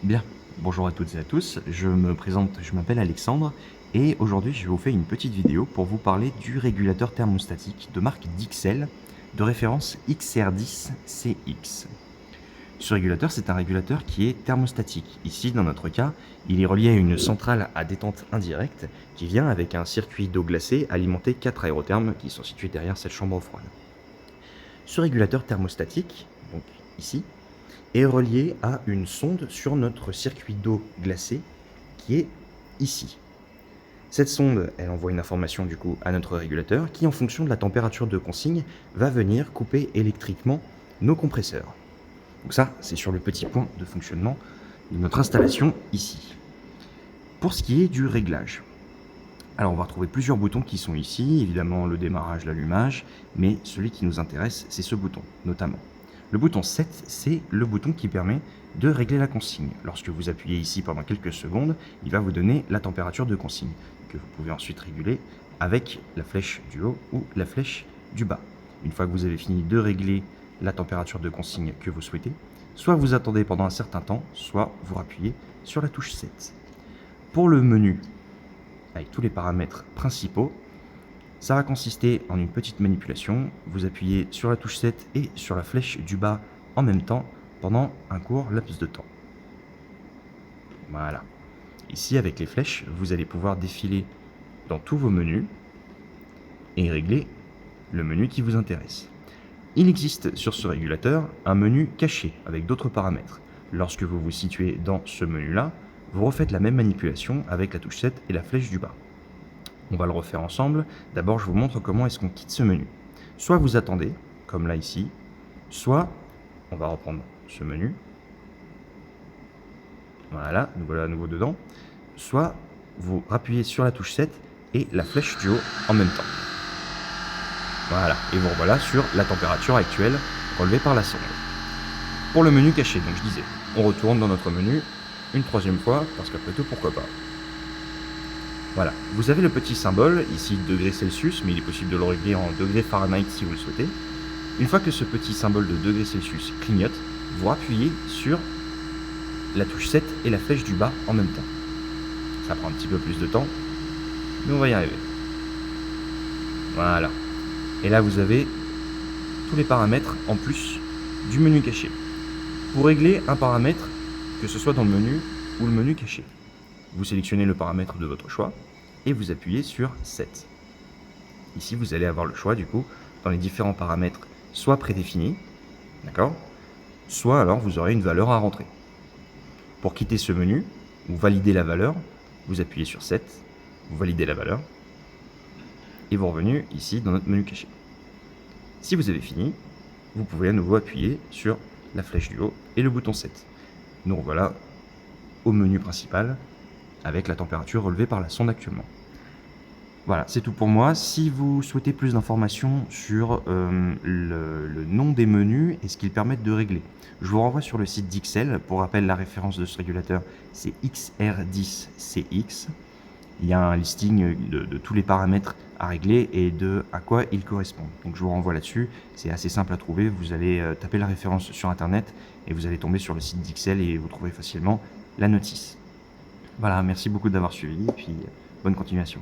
Bien, bonjour à toutes et à tous, je me présente, je m'appelle Alexandre et aujourd'hui je vais vous faire une petite vidéo pour vous parler du régulateur thermostatique de marque Dixel de référence XR10CX. Ce régulateur, c'est un régulateur qui est thermostatique. Ici, dans notre cas, il est relié à une centrale à détente indirecte qui vient avec un circuit d'eau glacée alimenté 4 aérothermes qui sont situés derrière cette chambre froide. Ce régulateur thermostatique, donc ici, est relié à une sonde sur notre circuit d'eau glacée qui est ici. Cette sonde, elle envoie une information du coup à notre régulateur qui, en fonction de la température de consigne, va venir couper électriquement nos compresseurs. Donc ça, c'est sur le petit point de fonctionnement de notre installation ici. Pour ce qui est du réglage, alors on va retrouver plusieurs boutons qui sont ici, évidemment le démarrage, l'allumage, mais celui qui nous intéresse, c'est ce bouton notamment. Le bouton 7, c'est le bouton qui permet de régler la consigne. Lorsque vous appuyez ici pendant quelques secondes, il va vous donner la température de consigne, que vous pouvez ensuite réguler avec la flèche du haut ou la flèche du bas. Une fois que vous avez fini de régler la température de consigne que vous souhaitez, soit vous attendez pendant un certain temps, soit vous appuyez sur la touche 7. Pour le menu, avec tous les paramètres principaux, ça va consister en une petite manipulation. Vous appuyez sur la touche 7 et sur la flèche du bas en même temps pendant un court laps de temps. Voilà. Ici, avec les flèches, vous allez pouvoir défiler dans tous vos menus et régler le menu qui vous intéresse. Il existe sur ce régulateur un menu caché avec d'autres paramètres. Lorsque vous vous situez dans ce menu-là, vous refaites la même manipulation avec la touche 7 et la flèche du bas. On va le refaire ensemble. D'abord, je vous montre comment est-ce qu'on quitte ce menu. Soit vous attendez, comme là ici, soit on va reprendre ce menu. Voilà, nous voilà à nouveau dedans. Soit vous appuyez sur la touche 7 et la flèche du haut en même temps. Voilà, et vous revoilà sur la température actuelle relevée par la sonde. Pour le menu caché, donc je disais, on retourne dans notre menu une troisième fois, parce qu'après tout, pourquoi pas. Voilà, vous avez le petit symbole, ici degrés Celsius, mais il est possible de le régler en degrés Fahrenheit si vous le souhaitez. Une fois que ce petit symbole de degrés Celsius clignote, vous appuyez sur la touche 7 et la flèche du bas en même temps. Ça prend un petit peu plus de temps, mais on va y arriver. Voilà. Et là, vous avez tous les paramètres en plus du menu caché. Pour régler un paramètre, que ce soit dans le menu ou le menu caché, vous sélectionnez le paramètre de votre choix et vous appuyez sur 7. Ici, vous allez avoir le choix, du coup, dans les différents paramètres, soit prédéfinis, d'accord, soit alors vous aurez une valeur à rentrer. Pour quitter ce menu, ou valider la valeur, vous appuyez sur 7, vous validez la valeur, et vous revenez ici dans notre menu caché. Si vous avez fini, vous pouvez à nouveau appuyer sur la flèche du haut et le bouton 7. Nous revoilà au menu principal avec la température relevée par la sonde actuellement. Voilà, c'est tout pour moi. Si vous souhaitez plus d'informations sur le nom des menus et ce qu'ils permettent de régler, je vous renvoie sur le site d'Ixel. Pour rappel, la référence de ce régulateur, c'est XR10CX. Il y a un listing de tous les paramètres à régler et de à quoi ils correspondent. Donc je vous renvoie là-dessus, c'est assez simple à trouver. Vous allez taper la référence sur internet et vous allez tomber sur le site d'Ixel et vous trouverez facilement la notice. Voilà, merci beaucoup d'avoir suivi et puis bonne continuation.